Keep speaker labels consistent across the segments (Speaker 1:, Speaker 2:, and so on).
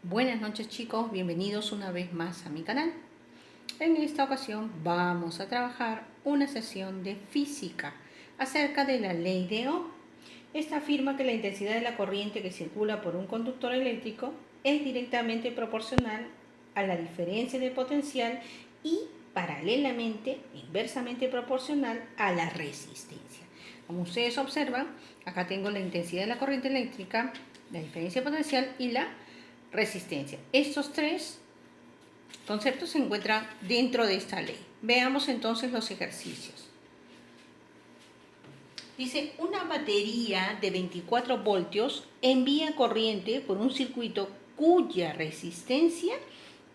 Speaker 1: Buenas noches chicos, bienvenidos una vez más a mi canal. En esta ocasión vamos a trabajar una sesión de física acerca de la ley de Ohm. Esta afirma que la intensidad de la corriente que circula por un conductor eléctrico es directamente proporcional a la diferencia de potencial y paralelamente, inversamente proporcional a la resistencia. Como ustedes observan, acá tengo la intensidad de la corriente eléctrica, la diferencia de potencial y la resistencia. Estos tres conceptos se encuentran dentro de esta ley. Veamos entonces los ejercicios. Dice, una batería de 24 voltios envía corriente por un circuito cuya resistencia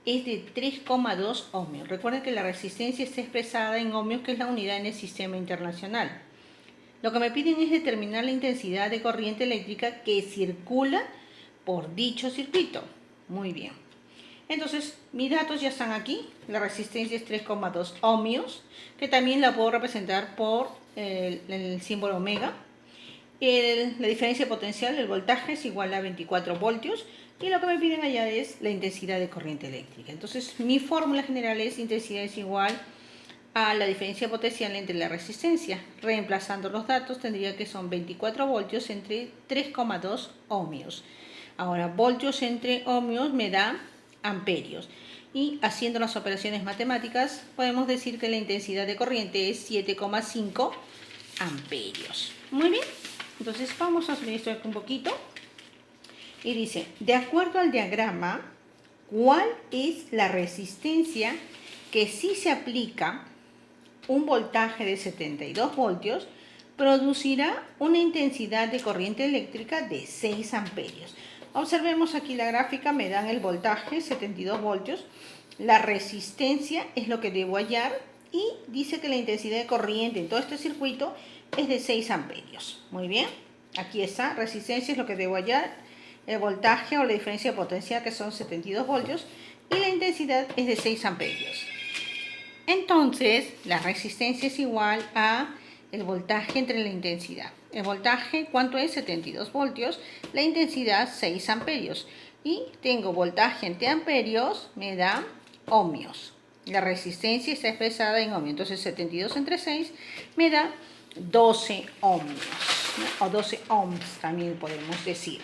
Speaker 1: es de 3,2 ohmios. Recuerden que la resistencia está expresada en ohmios, que es la unidad en el sistema internacional. Lo que me piden es determinar la intensidad de corriente eléctrica que circula por dicho circuito. Muy bien. Entonces, mis datos ya están aquí. La resistencia es 3,2 ohmios, que también la puedo representar por el símbolo omega. La diferencia potencial, el voltaje, es igual a 24 voltios. Y lo que me piden allá es la intensidad de corriente eléctrica. Entonces, mi fórmula general es intensidad es igual a la diferencia potencial entre la resistencia. Reemplazando los datos, tendría que son 24 voltios entre 3,2 ohmios. Ahora, voltios entre ohmios me da amperios. Y haciendo las operaciones matemáticas, podemos decir que la intensidad de corriente es 7,5 amperios. Muy bien, entonces vamos a subir esto un poquito. Y dice, de acuerdo al diagrama, ¿cuál es la resistencia que si se aplica un voltaje de 72 voltios producirá una intensidad de corriente eléctrica de 6 amperios? Observemos aquí la gráfica, me dan el voltaje 72 voltios, la resistencia es lo que debo hallar y dice que la intensidad de corriente en todo este circuito es de 6 amperios. Muy bien, aquí está, resistencia es lo que debo hallar, el voltaje o la diferencia de potencial, que son 72 voltios, y la intensidad es de 6 amperios. Entonces, la resistencia es igual a el voltaje entre la intensidad. El voltaje, ¿cuánto es? 72 voltios. La intensidad, 6 amperios. Y tengo voltaje entre amperios, me da ohmios. La resistencia está expresada en ohmios. Entonces, 72 entre 6 me da 12 ohmios, ¿no? O 12 ohms también podemos decir.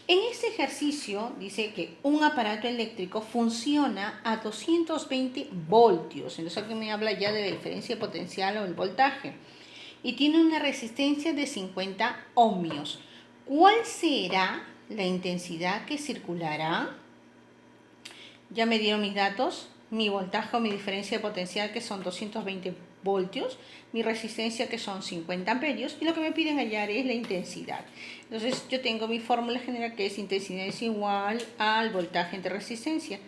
Speaker 1: En este ejercicio dice que un aparato eléctrico funciona a 220 voltios. Entonces aquí me habla ya de la diferencia de potencial o el voltaje. Y tiene una resistencia de 50 ohmios. ¿Cuál será la intensidad que circulará? Ya me dieron mis datos, mi voltaje o mi diferencia de potencial, que son 220 voltios, mi resistencia, que son 50 amperios, y lo que me piden hallar es la intensidad. Entonces yo tengo mi fórmula general, que es intensidad es igual al voltaje entre resistencia.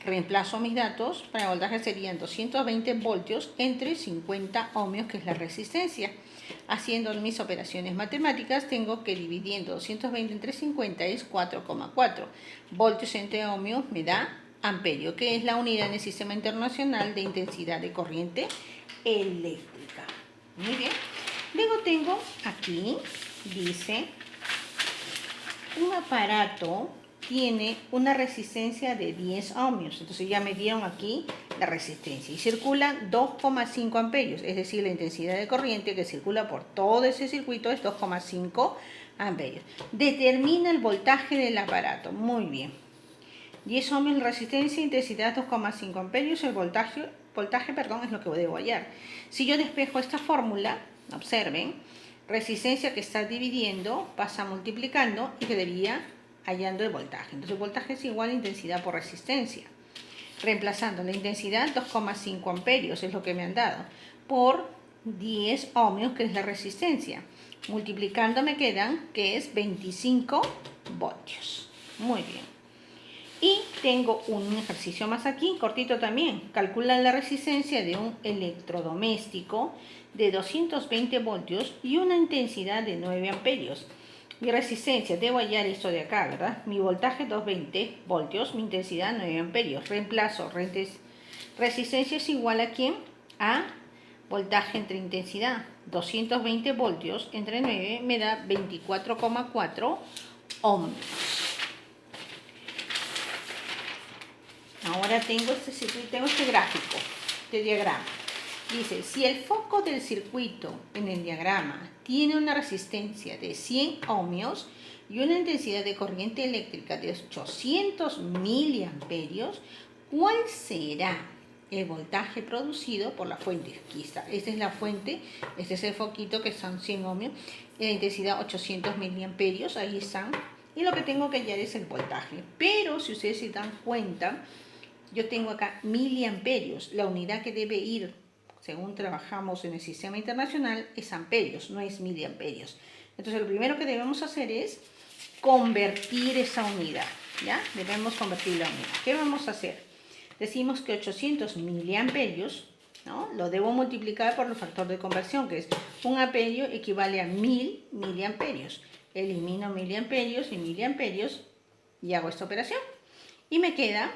Speaker 1: Reemplazo mis datos, para el voltaje serían 220 voltios entre 50 ohmios, que es la resistencia. Haciendo mis operaciones matemáticas, tengo que dividiendo 220 entre 50 es 4,4. Voltios entre ohmios me da amperio, que es la unidad en el sistema internacional de intensidad de corriente eléctrica. Muy bien. Luego tengo aquí, dice, un aparato tiene una resistencia de 10 ohmios. Entonces ya me dieron aquí la resistencia. Y circula 2,5 amperios. Es decir, la intensidad de corriente que circula por todo ese circuito es 2,5 amperios. Determina el voltaje del aparato. Muy bien. 10 ohmios resistencia, intensidad 2,5 amperios. El voltaje, es lo que debo hallar. Si yo despejo esta fórmula, observen, resistencia que está dividiendo pasa multiplicando y quedaría hallando el voltaje. Entonces el voltaje es igual a intensidad por resistencia. Reemplazando la intensidad, 2,5 amperios es lo que me han dado, por 10 ohmios, que es la resistencia. Multiplicando me quedan, que es 25 voltios. Muy bien. Y tengo un ejercicio más aquí, cortito también. Calcula la resistencia de un electrodoméstico de 220 voltios y una intensidad de 9 amperios. Mi resistencia, debo hallar esto de acá, ¿verdad? Mi voltaje 220 voltios, mi intensidad 9 amperios. Reemplazo, resistencia es igual a ¿quién? A voltaje entre intensidad. 220 voltios entre 9 me da 24,4 ohmios. ahora tengo este circuito, tengo este gráfico, este diagrama. Dice, si el foco del circuito en el diagrama tiene una resistencia de 100 ohmios y una intensidad de corriente eléctrica de 800 miliamperios, ¿cuál será el voltaje producido por la fuente? Aquí está, esta es la fuente, este es el foquito que son 100 ohmios, la intensidad 800 miliamperios, ahí están, y lo que tengo que hallar es el voltaje. Pero si ustedes se dan cuenta, yo tengo acá miliamperios, la unidad que debe ir según trabajamos en el sistema internacional, es amperios, no es miliamperios. Entonces, lo primero que debemos hacer es convertir esa unidad, ¿ya? Debemos convertir la unidad. ¿Qué vamos a hacer? Decimos que 800 miliamperios, ¿no? Lo debo multiplicar por el factor de conversión, que es 1 amperio equivale a 1000 miliamperios. Elimino miliamperios y miliamperios y hago esta operación. Y me queda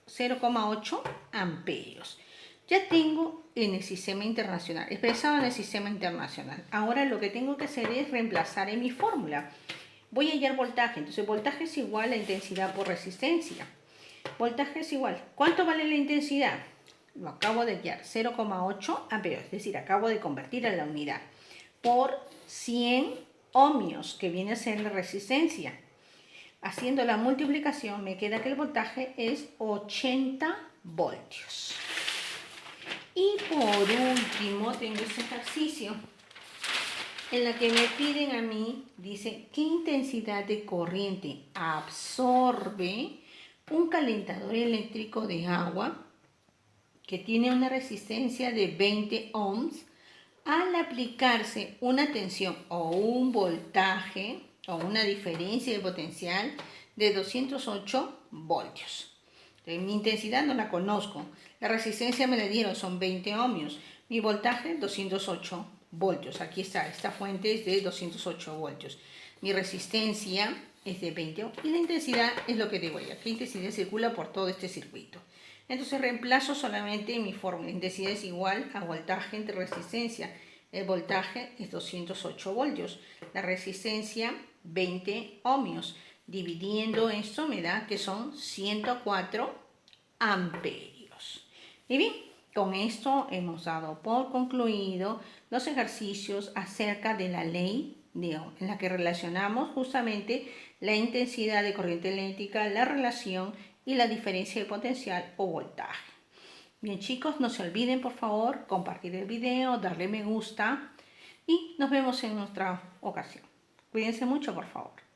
Speaker 1: 0,8 amperios. Ya tengo en el sistema internacional, expresado en el sistema internacional. Ahora lo que tengo que hacer es reemplazar en mi fórmula. Voy a hallar voltaje, entonces voltaje es igual a intensidad por resistencia. Voltaje es igual. ¿Cuánto vale la intensidad? Lo acabo de hallar, 0,8 amperios, es decir, acabo de convertir a la unidad por 100 ohmios, que viene a ser la resistencia. Haciendo la multiplicación me queda que el voltaje es 80 voltios. Y por último tengo este ejercicio en la que me piden a mí, dice, ¿qué intensidad de corriente absorbe un calentador eléctrico de agua que tiene una resistencia de 20 ohms al aplicarse una tensión o un voltaje o una diferencia de potencial de 208 voltios? Mi intensidad no la conozco, la resistencia me la dieron, son 20 ohmios, mi voltaje 208 voltios, aquí está, esta fuente es de 208 voltios, mi resistencia es de 20 ohmios y la intensidad es lo que debo hallar, qué intensidad circula por todo este circuito. Entonces reemplazo solamente mi fórmula, intensidad es igual a voltaje entre resistencia, el voltaje es 208 voltios, la resistencia 20 ohmios. Dividiendo esto me da que son 104 amperios. Y bien, con esto hemos dado por concluido los ejercicios acerca de la ley de Ohm, en la que relacionamos justamente la intensidad de corriente eléctrica, la relación y la diferencia de potencial o voltaje. Bien chicos, no se olviden por favor compartir el video, darle me gusta y nos vemos en otra ocasión. Cuídense mucho por favor.